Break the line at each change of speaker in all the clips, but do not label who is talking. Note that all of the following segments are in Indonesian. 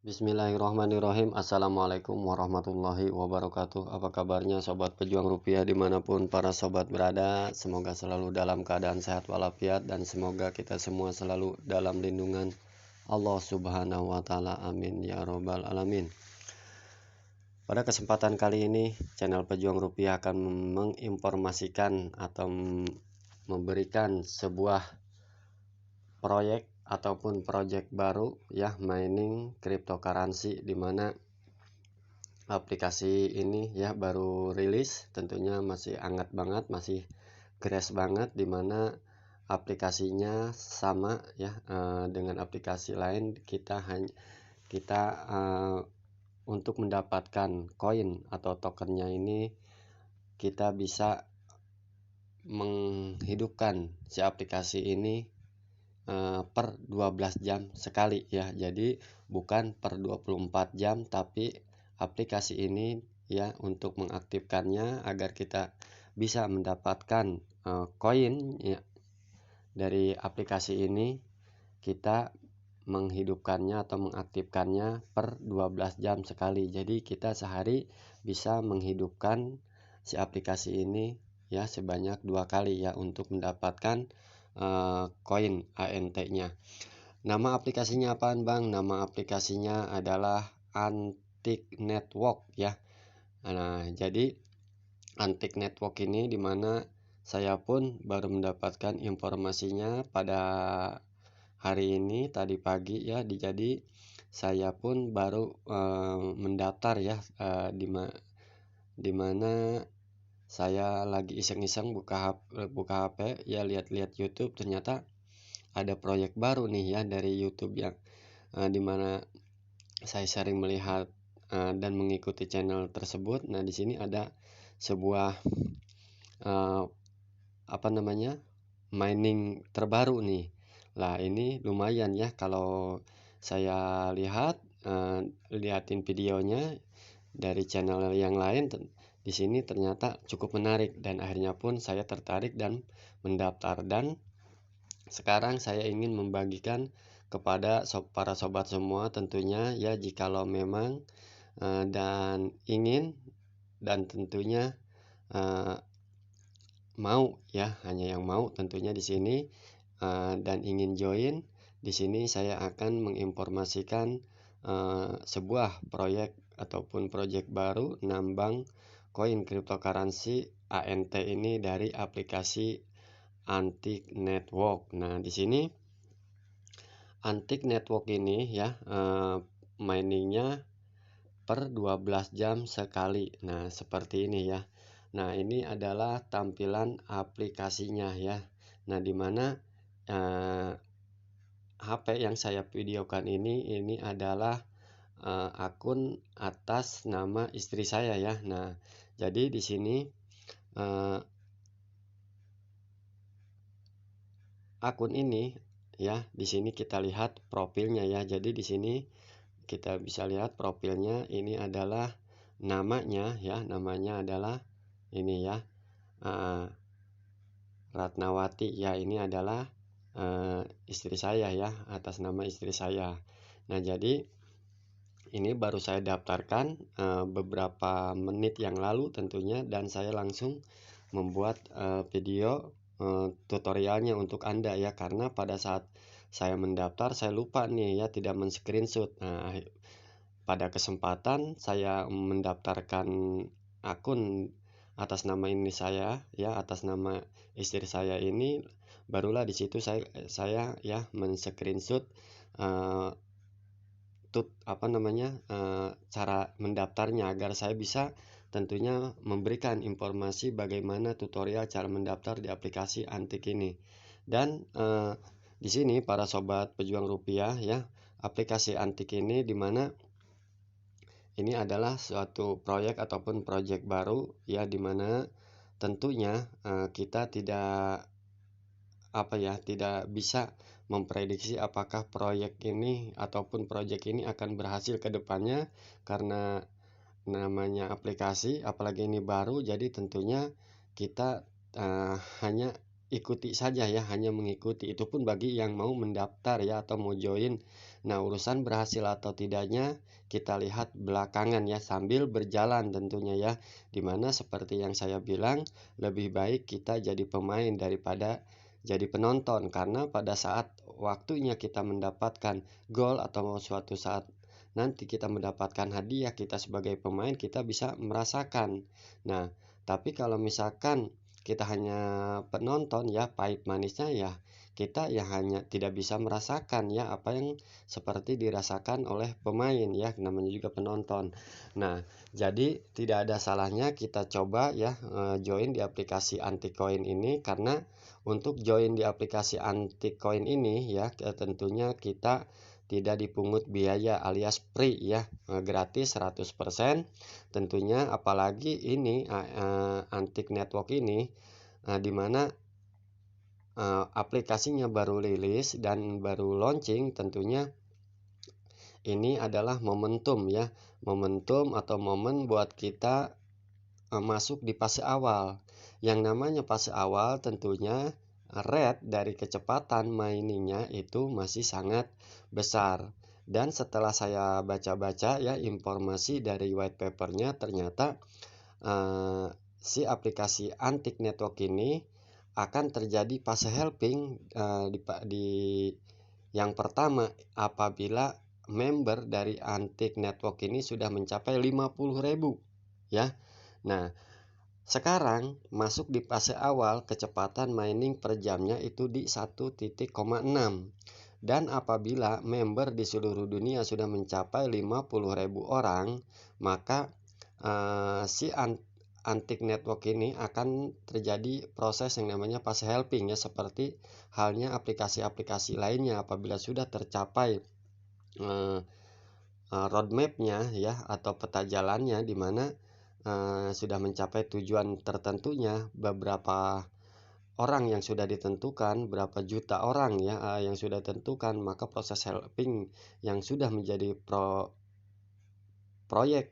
Bismillahirrahmanirrahim. Assalamualaikum warahmatullahi wabarakatuh. Apa kabarnya sobat pejuang rupiah dimanapun para sobat berada? Semoga selalu dalam keadaan sehat walafiat dan semoga kita semua selalu dalam lindungan Allah subhanahu wa ta'ala. Amin ya robbal alamin. Pada kesempatan kali ini channel pejuang rupiah akan menginformasikan atau memberikan sebuah proyek ataupun project baru ya, mining cryptocurrency, di mana aplikasi ini ya baru rilis, tentunya masih hangat banget, masih fresh banget, di mana aplikasinya sama ya dengan aplikasi lain. Kita untuk mendapatkan koin atau tokennya ini kita bisa menghidupkan si aplikasi ini per 12 jam sekali ya. Jadi bukan per 24 jam, tapi aplikasi ini ya untuk mengaktifkannya agar kita bisa mendapatkan koin ya dari aplikasi ini, kita menghidupkannya atau mengaktifkannya per 12 jam sekali. Jadi kita sehari bisa menghidupkan si aplikasi ini ya sebanyak 2 kali ya untuk mendapatkan koin ANT-nya. Nama aplikasinya apaan Bang? Nama aplikasinya adalah Antik Network ya. Nah, jadi Antik Network ini dimana saya pun baru mendapatkan informasinya pada hari ini tadi pagi ya. Jadi saya pun baru mendaftar ya, dimana saya lagi iseng-iseng buka HP ya, lihat-lihat YouTube, ternyata ada proyek baru nih ya dari YouTube yang dimana saya sering melihat dan mengikuti channel tersebut. Nah, di sini ada sebuah mining terbaru nih. Lah, ini lumayan ya kalau saya lihatin videonya dari channel yang lain. Di sini ternyata cukup menarik dan akhirnya pun saya tertarik dan mendaftar, dan sekarang saya ingin membagikan kepada para sobat semua tentunya ya, jikalau memang dan ingin dan tentunya mau ya, hanya yang mau tentunya di sini dan ingin join di sini, saya akan menginformasikan sebuah proyek ataupun project baru nambang koin cryptocurrency ANT ini dari aplikasi Antik Network. Nah, di sini Antik Network ini ya miningnya per 12 jam sekali. Nah, seperti ini ya. Nah, ini adalah tampilan aplikasinya ya. Nah, dimana HP yang saya videokan ini adalah akun atas nama istri saya ya. Nah, jadi di sini akun ini ya, di sini kita lihat profilnya ya. Jadi di sini kita bisa lihat profilnya, ini adalah namanya ya, namanya adalah ini ya, Ratnawati ya. Ini adalah istri saya ya, atas nama istri saya. Nah, jadi ini baru saya daftarkan beberapa menit yang lalu tentunya, dan saya langsung membuat video tutorialnya untuk Anda ya, karena pada saat saya mendaftar saya lupa nih ya, tidak men-screenshot. Nah, pada kesempatan saya mendaftarkan akun atas nama ini saya ya, atas nama istri saya ini, barulah di situ saya ya men-screenshot cara mendaftarnya, agar saya bisa tentunya memberikan informasi bagaimana tutorial cara mendaftar di aplikasi Antik ini. Dan di sini para sobat pejuang rupiah ya, aplikasi Antik ini dimana ini adalah suatu proyek ataupun project baru ya, dimana tentunya kita tidak bisa memprediksi apakah proyek ini ataupun project ini akan berhasil ke depannya, karena namanya aplikasi, apalagi ini baru. Jadi tentunya kita hanya ikuti saja ya, hanya mengikuti. Itu pun bagi yang mau mendaftar ya atau mau join Nah, urusan berhasil atau tidaknya kita lihat belakangan ya, sambil berjalan tentunya ya. Dimana seperti yang saya bilang, lebih baik kita jadi pemain daripada jadi penonton, karena pada saat waktunya kita mendapatkan gol atau suatu saat nanti kita mendapatkan hadiah, kita sebagai pemain kita bisa merasakan. Nah, tapi kalau misalkan kita hanya penonton ya, pahit manisnya ya kita ya hanya tidak bisa merasakan ya apa yang seperti dirasakan oleh pemain ya, namanya juga penonton. Nah, jadi tidak ada salahnya kita coba ya join di aplikasi anti koin ini, karena untuk join di aplikasi anti koin ini ya tentunya kita tidak dipungut biaya alias free ya, gratis 100% tentunya, apalagi ini Antik Network ini di mana aplikasinya baru rilis dan baru launching. Tentunya ini adalah momentum ya, momentum atau momen buat kita masuk di fase awal. Yang namanya fase awal tentunya rate dari kecepatan miningnya itu masih sangat besar. Dan setelah saya baca-baca ya informasi dari white papernya, ternyata si aplikasi Antik Network ini akan terjadi fase helping di yang pertama apabila member dari Antik Network ini sudah mencapai 50.000 ya. Nah, sekarang masuk di fase awal, kecepatan mining per jamnya itu di 1,6, dan apabila member di seluruh dunia sudah mencapai 50.000 orang, maka si Antik Network ini akan terjadi proses yang namanya fase helping ya, seperti halnya aplikasi-aplikasi lainnya. Apabila sudah tercapai roadmapnya ya atau peta jalannya, di mana sudah mencapai tujuan tertentunya, beberapa orang yang sudah ditentukan, berapa juta orang ya yang sudah ditentukan, maka proses helping yang sudah menjadi proyek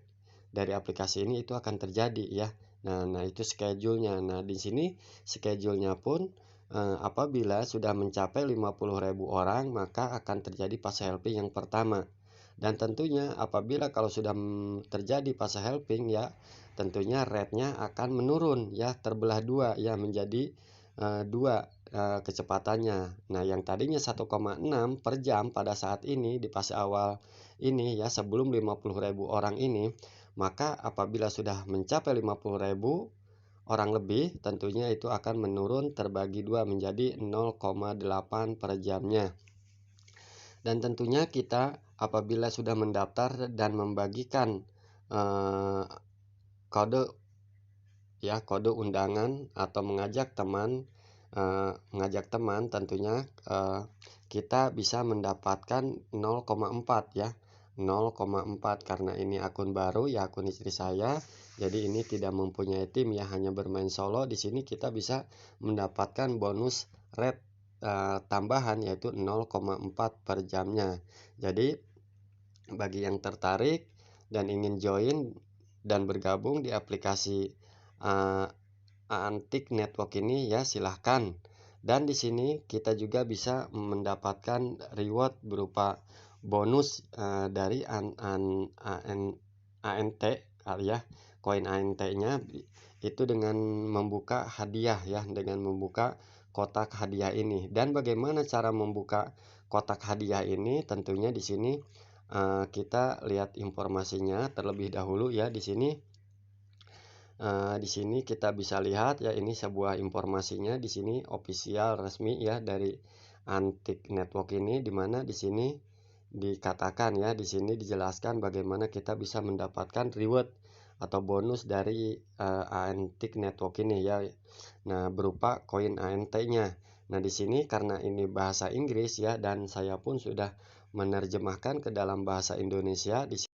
dari aplikasi ini itu akan terjadi ya. Nah itu schedule-nya. Nah, di sini schedule-nya pun apabila sudah mencapai 50.000 orang, maka akan terjadi fase helping yang pertama. Dan tentunya apabila kalau sudah terjadi fase helping ya, tentunya rate-nya akan menurun ya, terbelah dua ya, menjadi dua kecepatannya. Nah, yang tadinya 1,6 per jam pada saat ini di fase awal ini ya, sebelum 50.000 orang ini, maka apabila sudah mencapai 50.000 orang lebih, tentunya itu akan menurun terbagi dua menjadi 0,8 per jamnya. Dan tentunya kita apabila sudah mendaftar dan membagikan kode ya, kode undangan atau mengajak teman tentunya kita bisa mendapatkan 0,4 ya, 0,4 karena ini akun baru ya, akun istri saya. Jadi ini tidak mempunyai tim ya, hanya bermain solo. Di sini kita bisa mendapatkan bonus rate tambahan yaitu 0,4 per jamnya. Jadi bagi yang tertarik dan ingin join dan bergabung di aplikasi Antik Network ini ya, silahkan. Dan di sini kita juga bisa mendapatkan reward berupa bonus dari ANT ya, koin ANT-nya itu dengan membuka hadiah ya, dengan membuka kotak hadiah ini. Dan bagaimana cara membuka kotak hadiah ini? Tentunya di sini kita lihat informasinya terlebih dahulu ya. Di sini kita bisa lihat ya, ini sebuah informasinya di sini official resmi ya dari Antik Network ini, di mana di sini dikatakan ya, di sini dijelaskan bagaimana kita bisa mendapatkan reward atau bonus dari Antik Network ini ya. Nah, berupa koin ANT-nya. Nah, di sini karena ini bahasa Inggris ya, dan saya pun sudah menerjemahkan ke dalam bahasa Indonesia. Di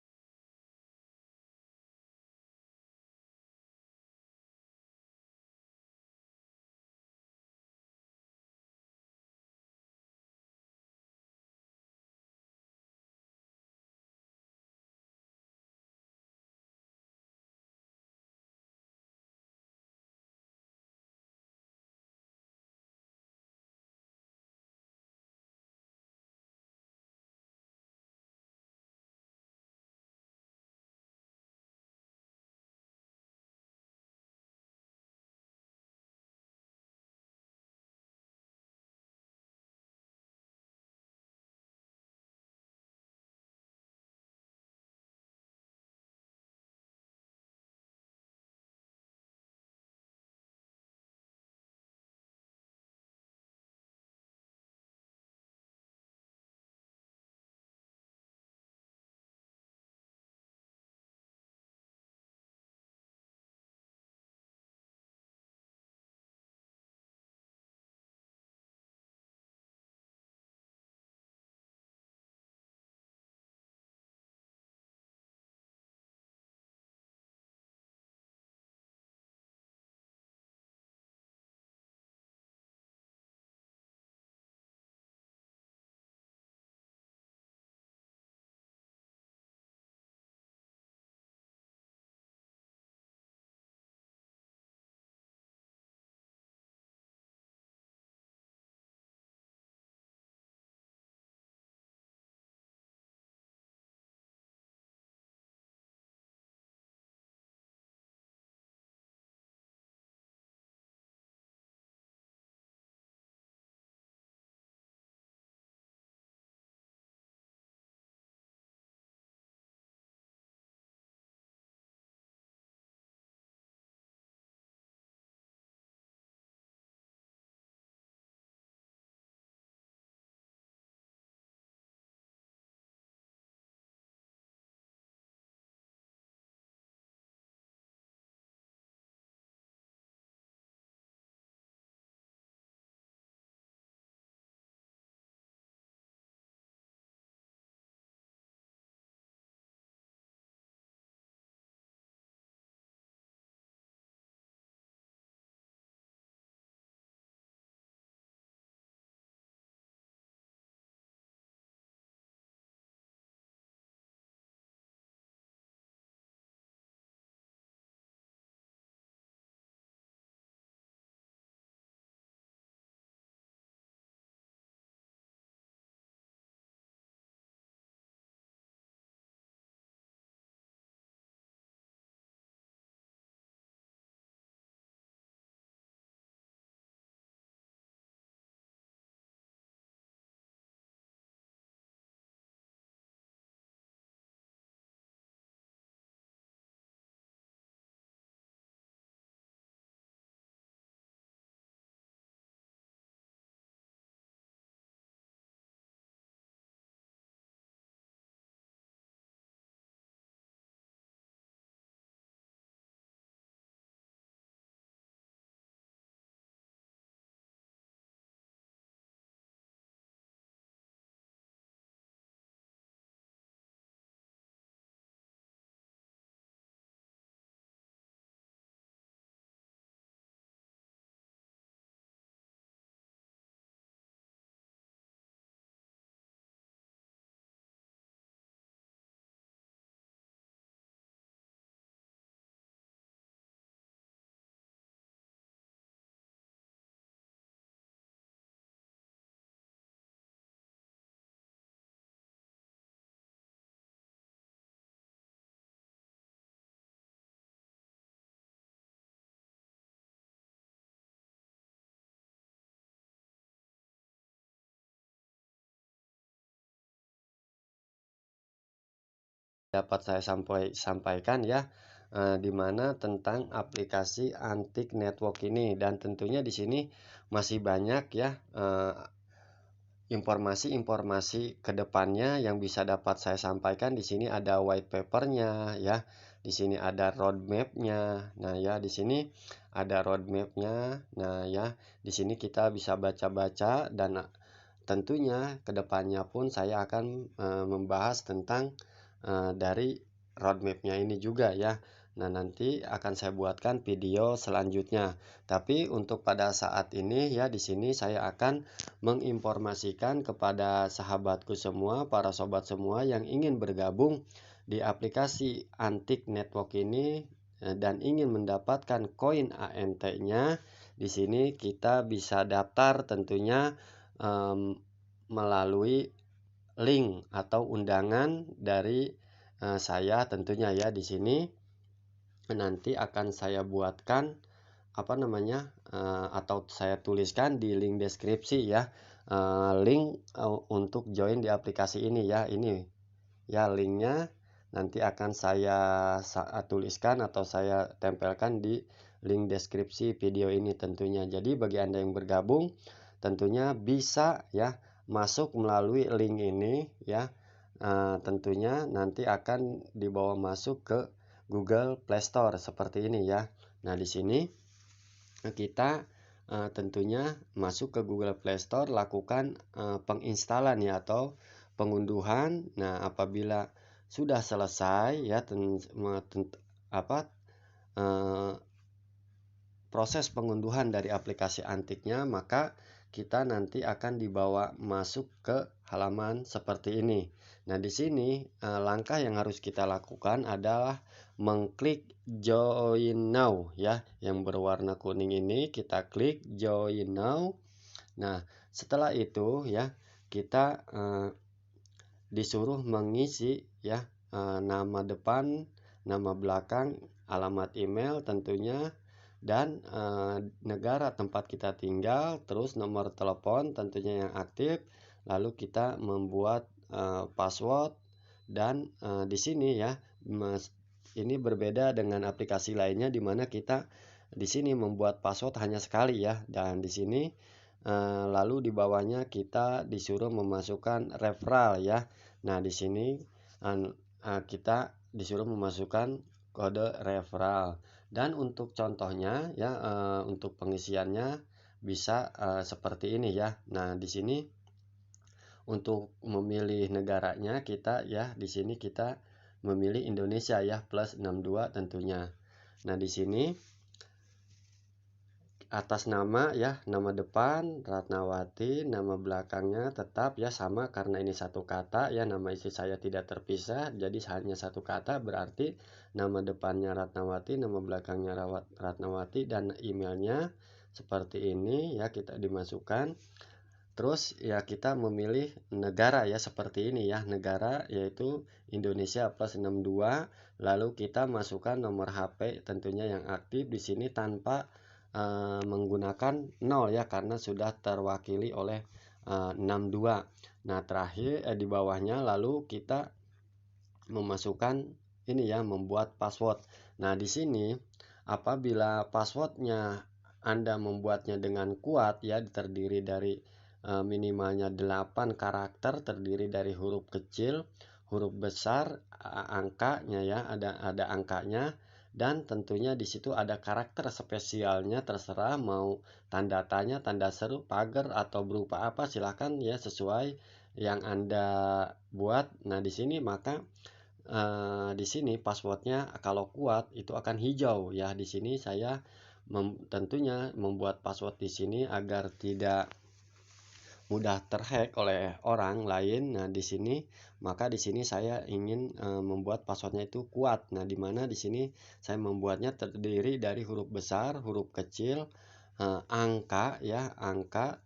dapat saya sampaikan ya, di mana tentang aplikasi Antik Network ini, dan tentunya di sini masih banyak ya informasi-informasi ke depannya yang bisa dapat saya sampaikan. Di sini ada white papernya ya, di sini ada roadmapnya. Nah ya, di sini ada roadmapnya. Nah ya, di sini kita bisa baca-baca, dan tentunya kedepannya pun saya akan membahas tentang dari roadmapnya ini juga ya. Nah, nanti akan saya buatkan video selanjutnya. Tapi untuk pada saat ini ya, di sini saya akan menginformasikan kepada sahabatku semua, para sobat semua yang ingin bergabung di aplikasi Antik Network ini dan ingin mendapatkan koin ANT-nya. Di sini kita bisa daftar tentunya melalui link atau undangan dari saya tentunya ya. Di sini nanti akan saya buatkan atau saya tuliskan di link deskripsi ya, link untuk join di aplikasi ini ya. Ini ya linknya, nanti akan saya tuliskan atau saya tempelkan di link deskripsi video ini tentunya. Jadi bagi Anda yang bergabung tentunya bisa ya masuk melalui link ini ya. Tentunya nanti akan dibawa masuk ke Google Play Store seperti ini ya. Nah, di sini kita tentunya masuk ke Google Play Store, lakukan penginstalan ya atau pengunduhan. Nah, apabila sudah selesai ya proses pengunduhan dari aplikasi Antiknya, maka kita nanti akan dibawa masuk ke halaman seperti ini. Nah, di sini langkah yang harus kita lakukan adalah mengklik join now ya, yang berwarna kuning ini kita klik join now. Nah, setelah itu ya kita disuruh mengisi ya nama depan, nama belakang, alamat email tentunya, dan negara tempat kita tinggal, terus nomor telepon tentunya yang aktif, lalu kita membuat password. Dan di sini ya, ini berbeda dengan aplikasi lainnya di mana kita di sini membuat password hanya sekali ya, dan di sini lalu di bawahnya kita disuruh memasukkan referral ya. Nah, di sini kita disuruh memasukkan kode referral. Dan untuk contohnya ya, untuk pengisiannya bisa seperti ini ya. Nah, di sini untuk memilih negaranya kita ya, di sini kita memilih Indonesia ya, plus 62 tentunya. Nah, di sini atas nama ya, nama depan Ratnawati, nama belakangnya tetap ya sama karena ini satu kata ya, nama istri saya tidak terpisah jadi hanya satu kata, berarti nama depannya Ratnawati, nama belakangnya Ratnawati, dan emailnya seperti ini ya, kita dimasukkan. Terus ya kita memilih negara ya, seperti ini ya, negara yaitu Indonesia plus 62, lalu kita masukkan nomor HP tentunya yang aktif di sini tanpa menggunakan 0 ya, karena sudah terwakili oleh 62. Nah, terakhir di bawahnya lalu kita memasukkan ini ya, membuat password. Nah, di sini apabila passwordnya Anda membuatnya dengan kuat ya, terdiri dari minimalnya 8 karakter, terdiri dari huruf kecil, huruf besar, angkanya ya, ada angkanya, dan tentunya di situ ada karakter spesialnya, terserah mau tanda tanya, tanda seru, pagar, atau berupa apa silahkan ya, sesuai yang Anda buat. Nah, di sini maka di sini passwordnya kalau kuat itu akan hijau ya. Di sini saya tentunya membuat password di sini agar tidak mudah terhack oleh orang lain. Nah, di sini maka di sini saya ingin membuat passwordnya itu kuat. Nah, di mana di sini saya membuatnya terdiri dari huruf besar, huruf kecil, angka ya, angka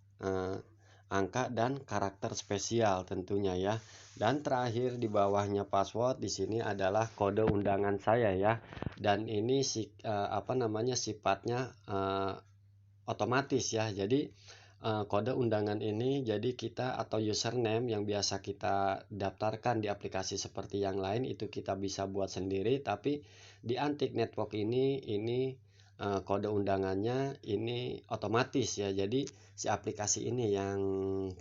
dan karakter spesial tentunya ya. Dan terakhir di bawahnya password di sini adalah kode undangan saya ya. Dan ini sifatnya otomatis ya. Jadi kode undangan ini jadi kita atau username yang biasa kita daftarkan di aplikasi seperti yang lain itu kita bisa buat sendiri, tapi di Antik Network ini kode undangannya ini otomatis ya. Jadi si aplikasi ini yang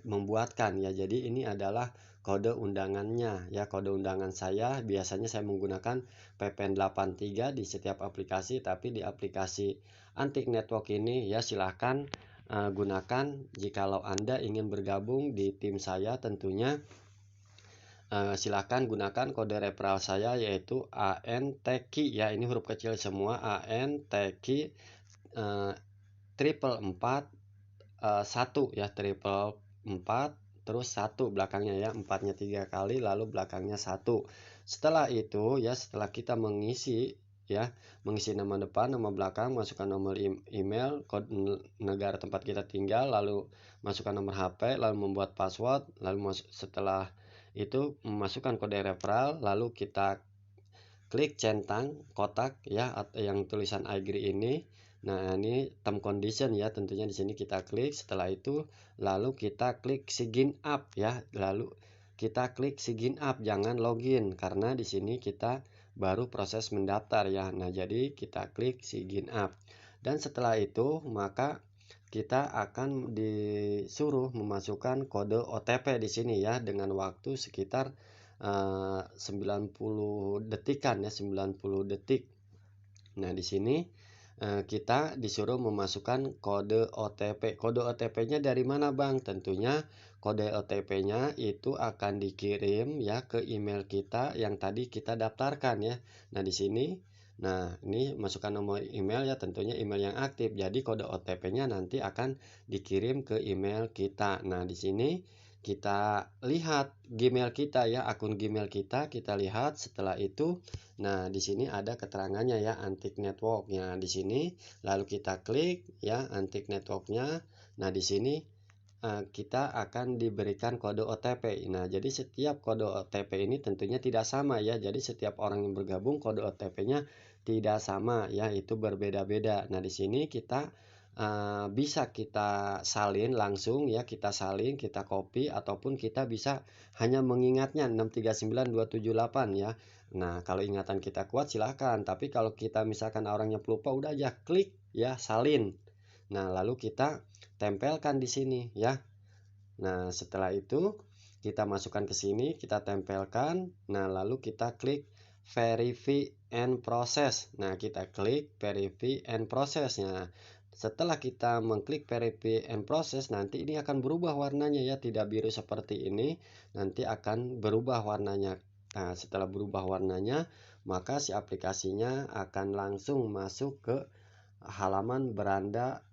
membuatkan ya. Jadi ini adalah kode undangannya ya. Kode undangan saya biasanya saya menggunakan VPN83 di setiap aplikasi, tapi di aplikasi Antik Network ini ya silahkan gunakan jikalau Anda ingin bergabung di tim saya. Tentunya silahkan gunakan kode referral saya yaitu ANTKI ya, ini huruf kecil semua, ANTKI triple 1 ya, triple 4 terus 1 belakangnya ya, 4-nya 3 kali lalu belakangnya 1. Setelah itu ya, setelah kita mengisi ya, mengisi nama depan, nama belakang, masukkan nomor email, kode negara tempat kita tinggal, lalu masukkan nomor HP, lalu membuat password, lalu setelah itu memasukkan kode referral, lalu kita klik centang kotak ya, atau yang tulisan I agree ini. Nah, ini term condition ya, tentunya di sini kita klik. Setelah itu lalu kita klik sign up ya, lalu kita klik sign up, jangan login karena di sini kita baru proses mendaftar ya. Nah, jadi kita klik sign up. Dan setelah itu maka kita akan disuruh memasukkan kode OTP di sini ya, dengan waktu sekitar 90 detikan ya, 90 detik. Nah, di sini kita disuruh memasukkan kode OTP. Kode OTP-nya dari mana, Bang? Tentunya kode OTP-nya itu akan dikirim ya ke email kita yang tadi kita daftarkan ya. Nah, di sini ini masukkan nomor email ya, tentunya email yang aktif. Jadi kode OTP-nya nanti akan dikirim ke email kita. Nah, di sini kita lihat Gmail kita ya, akun Gmail kita lihat. Setelah itu di sini ada keterangannya ya, Antik Network-nya di sini. Lalu kita klik ya Antik Network-nya. Nah, di sini kita akan diberikan kode OTP. Nah, jadi setiap kode OTP ini tentunya tidak sama ya. Jadi setiap orang yang bergabung kode OTP-nya tidak sama ya, itu berbeda-beda. Nah, di sini kita bisa kita salin langsung ya, kita salin, kita copy, ataupun kita bisa hanya mengingatnya 639278 ya. Nah, kalau ingatan kita kuat silahkan, tapi kalau kita misalkan orangnya pelupa, udah aja klik ya salin. Nah, lalu kita tempelkan di sini ya. Nah, setelah itu kita masukkan ke sini, kita tempelkan. Nah, lalu kita klik verify and process. Nah, kita klik verify and process. Nah, setelah kita mengklik verify and process, nanti ini akan berubah warnanya ya, tidak biru seperti ini, nanti akan berubah warnanya. Nah, setelah berubah warnanya, maka si aplikasinya akan langsung masuk ke halaman beranda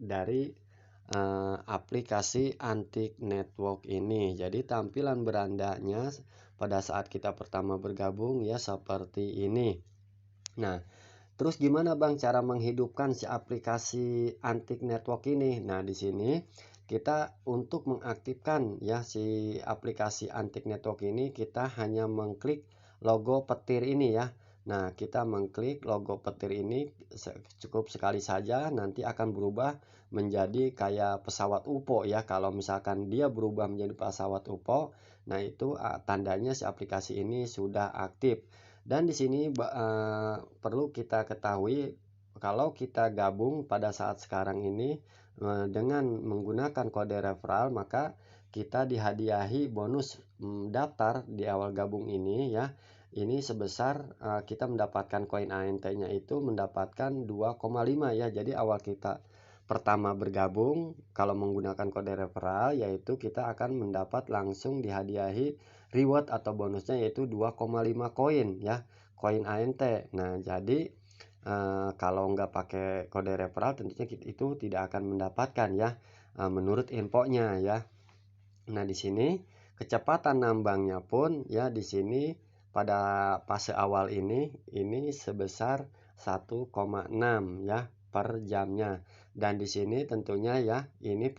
dari aplikasi Antik Network ini. Jadi tampilan berandanya pada saat kita pertama bergabung ya seperti ini. Nah, terus gimana Bang cara menghidupkan si aplikasi Antik Network ini? Nah, di sini kita untuk mengaktifkan ya si aplikasi Antik Network ini, kita hanya mengklik logo petir ini ya. Nah, kita mengklik logo petir ini cukup sekali saja, nanti akan berubah menjadi kayak pesawat UFO ya. Kalau misalkan dia berubah menjadi pesawat UFO, nah itu tandanya si aplikasi ini sudah aktif. Dan di sini perlu kita ketahui kalau kita gabung pada saat sekarang ini dengan menggunakan kode referral, maka kita dihadiahi bonus daftar di awal gabung ini ya. Ini sebesar kita mendapatkan koin ANT-nya itu mendapatkan 2,5 ya. Jadi awal kita pertama bergabung kalau menggunakan kode referral, yaitu kita akan mendapat langsung dihadiahi reward atau bonusnya yaitu 2,5 koin ya, koin ANT. Nah, jadi kalau nggak pakai kode referral tentunya itu tidak akan mendapatkan ya, menurut infonya ya. Nah, di sini kecepatan nambangnya pun ya, di sini pada fase awal ini sebesar 1,6 ya per jamnya. Dan di sini tentunya ya ini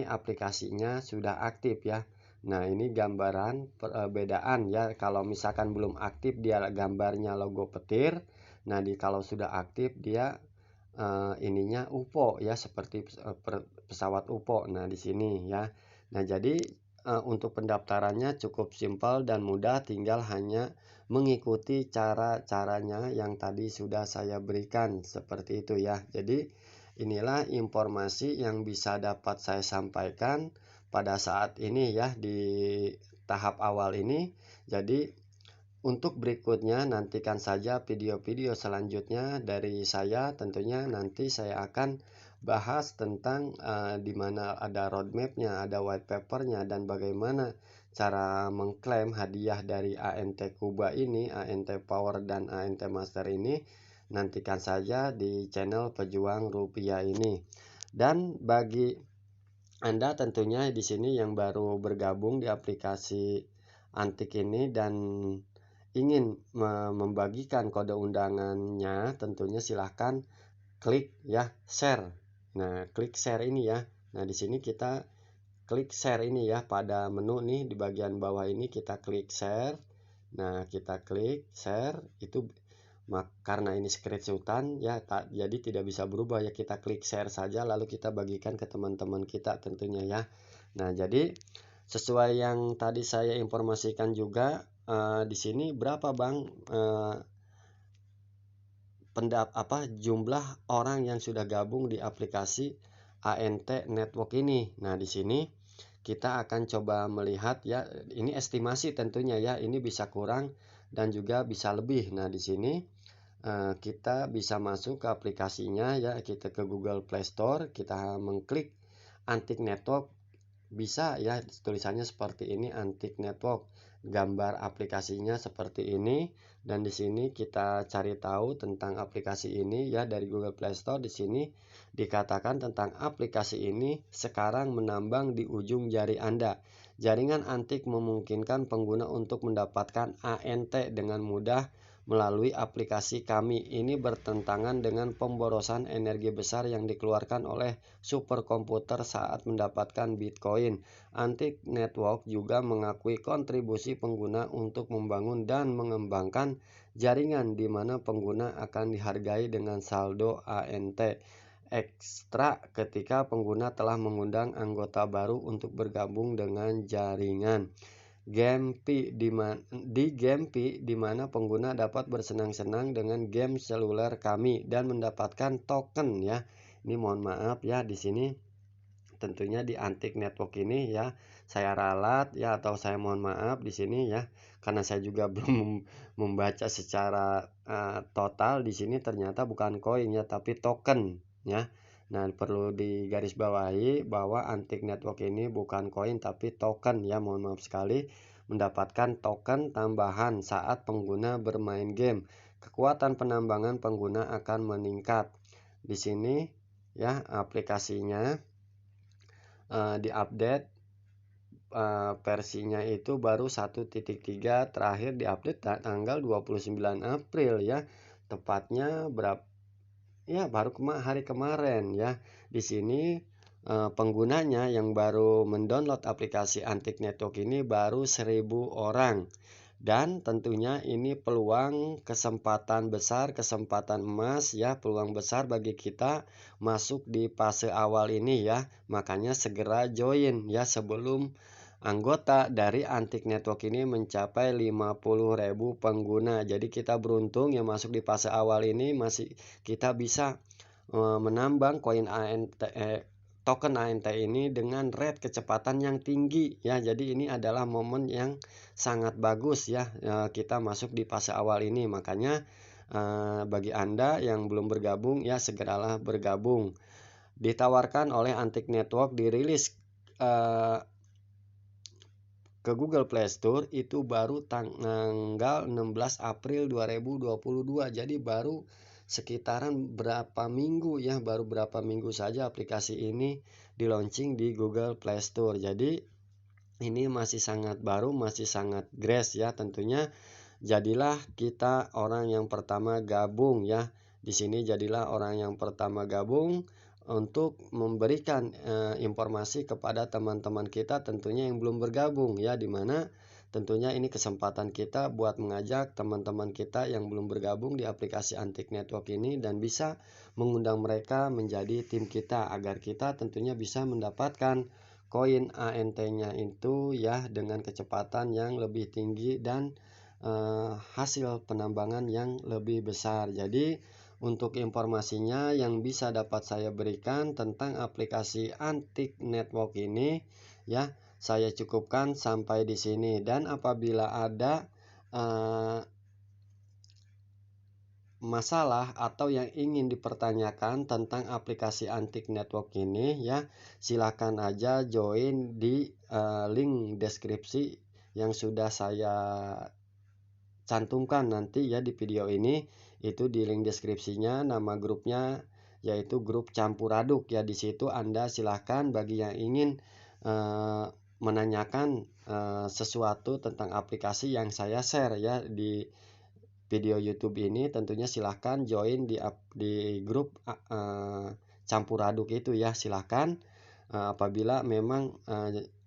aplikasinya sudah aktif ya. Nah, ini gambaran perbedaan ya. Kalau misalkan belum aktif dia gambarnya logo petir. Nah, kalau sudah aktif dia ininya UFO ya, seperti pesawat UFO. Nah, di sini ya. Nah, jadi untuk pendaftarannya cukup simpel dan mudah, tinggal hanya mengikuti cara-caranya yang tadi sudah saya berikan seperti itu ya. Jadi inilah informasi yang bisa dapat saya sampaikan pada saat ini ya, di tahap awal ini. Jadi untuk berikutnya nantikan saja video-video selanjutnya dari saya. Tentunya nanti saya akan bahas tentang di mana ada roadmapnya, ada white papernya, dan bagaimana cara mengklaim hadiah dari ANT Kuba ini, ANT Power dan ANT Master ini. Nantikan saja di channel Pejuang Rupiah ini. Dan bagi Anda tentunya di sini yang baru bergabung di aplikasi Antik ini dan ingin membagikan kode undangannya, tentunya silahkan klik ya share. Nah, klik share ini ya. Nah, di sini kita klik share ini ya, pada menu nih di bagian bawah ini kita klik share. Nah, kita klik share itu karena ini screenshotan ya, jadi tidak bisa berubah ya, kita klik share saja lalu kita bagikan ke teman-teman kita tentunya ya. Nah, jadi sesuai yang tadi saya informasikan juga, di sini berapa Bang jumlah orang yang sudah gabung di aplikasi ANT Network ini. Nah, di sini kita akan coba melihat ya, ini estimasi tentunya ya, ini bisa kurang dan juga bisa lebih. Nah, di sini kita bisa masuk ke aplikasinya ya, kita ke Google Play Store, kita mengklik Antik Network, bisa ya, tulisannya seperti ini Antik Network, gambar aplikasinya seperti ini. Dan di sini kita cari tahu tentang aplikasi ini ya dari Google Play Store. Di sini dikatakan tentang aplikasi ini sekarang menambang di ujung jari Anda. Jaringan Antik memungkinkan pengguna untuk mendapatkan ANT dengan mudah melalui aplikasi kami. Ini bertentangan dengan pemborosan energi besar yang dikeluarkan oleh superkomputer saat mendapatkan Bitcoin. Antik Network juga mengakui kontribusi pengguna untuk membangun dan mengembangkan jaringan di mana pengguna akan dihargai dengan saldo ANT ekstra ketika pengguna telah mengundang anggota baru untuk bergabung dengan jaringan. Di Gempi di mana pengguna dapat bersenang-senang dengan game seluler kami dan mendapatkan token ya. Ini mohon maaf ya, di sini tentunya di Antik Network ini ya, saya ralat ya, atau saya mohon maaf di sini ya, karena saya juga belum membaca secara total. Di sini ternyata bukan koin ya, tapi token ya. Nah, perlu digarisbawahi bahwa Antik Network ini bukan koin tapi token ya, mohon maaf sekali. Mendapatkan token tambahan saat pengguna bermain game. Kekuatan penambangan pengguna akan meningkat. Di sini ya aplikasinya diupdate, versinya itu baru 1.3, terakhir diupdate tanggal 29 April ya. Tepatnya ya baru hari kemarin ya. Di sini penggunanya yang baru mendownload aplikasi Antik Network ini baru 1.000 orang. Dan tentunya ini peluang kesempatan besar, kesempatan emas ya, peluang besar bagi kita masuk di fase awal ini ya. Makanya segera join ya sebelum anggota dari Antik Network ini mencapai 50.000 pengguna. Jadi kita beruntung ya masuk di fase awal ini, masih kita bisa menambang koin ANT, token ANT ini dengan rate kecepatan yang tinggi ya. Jadi ini adalah momen yang sangat bagus ya, kita masuk di fase awal ini. Makanya bagi Anda yang belum bergabung ya, segeralah bergabung. Ditawarkan oleh Antik Network, dirilis ke Google Play Store itu baru tanggal 16 April 2022. Jadi baru sekitaran berapa minggu ya, baru berapa minggu saja aplikasi ini di launching di Google Play Store. Jadi ini masih sangat baru, masih sangat grace ya. Tentunya jadilah kita orang yang pertama gabung ya. Di sini jadilah orang yang pertama gabung untuk memberikan informasi kepada teman-teman kita tentunya yang belum bergabung ya, dimana tentunya ini kesempatan kita buat mengajak teman-teman kita yang belum bergabung di aplikasi Antik Network ini dan bisa mengundang mereka menjadi tim kita agar kita tentunya bisa mendapatkan koin ANT-nya itu ya dengan kecepatan yang lebih tinggi dan hasil penambangan yang lebih besar. Jadi untuk informasinya yang bisa dapat saya berikan tentang aplikasi Antik Network ini ya saya cukupkan sampai di sini, dan apabila ada masalah atau yang ingin dipertanyakan tentang aplikasi Antik Network ini ya, silakan aja join di link deskripsi yang sudah saya cantumkan nanti ya di video ini. Itu di link deskripsinya nama grupnya yaitu grup campur aduk ya. Di situ Anda silahkan bagi yang ingin menanyakan sesuatu tentang aplikasi yang saya share ya di video YouTube ini, tentunya silahkan join di grup campur aduk itu ya. Silahkan apabila memang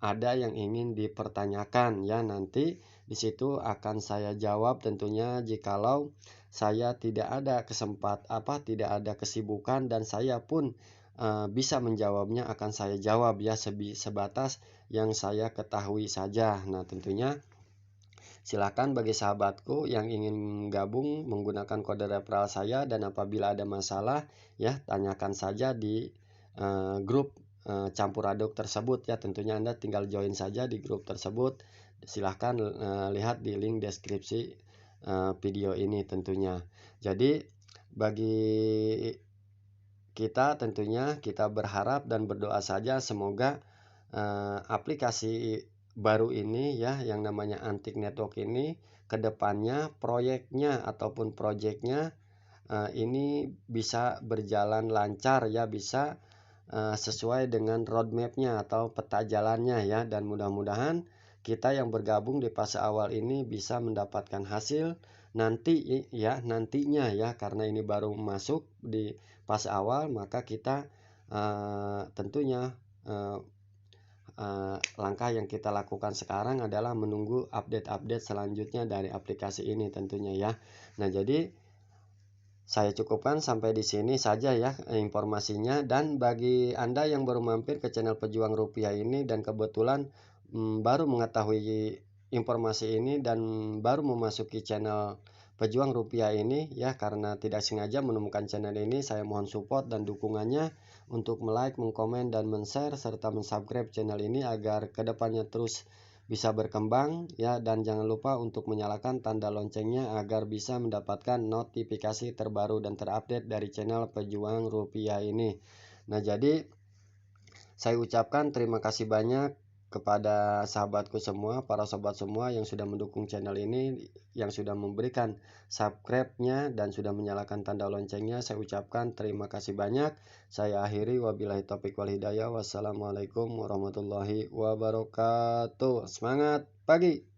ada yang ingin dipertanyakan ya, nanti di situ akan saya jawab tentunya jikalau saya tidak ada tidak ada kesibukan dan saya pun bisa menjawabnya akan saya jawab ya sebatas yang saya ketahui saja. Nah, tentunya silakan bagi sahabatku yang ingin gabung menggunakan kode referral saya, dan apabila ada masalah ya tanyakan saja di grup campur aduk tersebut ya. Tentunya Anda tinggal join saja di grup tersebut. Silahkan lihat di link deskripsi video ini tentunya. Jadi bagi kita tentunya kita berharap dan berdoa saja semoga aplikasi baru ini ya yang namanya Antik Network ini kedepannya proyeknya ataupun proyeknya ini bisa berjalan lancar ya, bisa sesuai dengan roadmapnya atau peta jalannya ya, dan mudah-mudahan kita yang bergabung di fase awal ini bisa mendapatkan hasil nantinya ya, karena ini baru masuk di fase awal maka kita tentunya langkah yang kita lakukan sekarang adalah menunggu update-update selanjutnya dari aplikasi ini tentunya ya. Nah, jadi saya cukupkan sampai di sini saja ya informasinya, dan bagi Anda yang baru mampir ke channel Pejuang Rupiah ini dan kebetulan baru mengetahui informasi ini dan baru memasuki channel Pejuang Rupiah ini ya, karena tidak sengaja menemukan channel ini, saya mohon support dan dukungannya untuk like, mengkomen, dan men-share serta men-subscribe channel ini agar kedepannya terus bisa berkembang ya, dan jangan lupa untuk menyalakan tanda loncengnya agar bisa mendapatkan notifikasi terbaru dan terupdate dari channel Pejuang Rupiah ini. Nah, jadi saya ucapkan terima kasih banyak kepada sahabatku semua, para sobat semua yang sudah mendukung channel ini, yang sudah memberikan subscribe-nya dan sudah menyalakan tanda loncengnya. Saya ucapkan terima kasih banyak. Saya akhiri, wabillahi taufiq wal hidayah. Wassalamualaikum warahmatullahi wabarakatuh. Semangat pagi.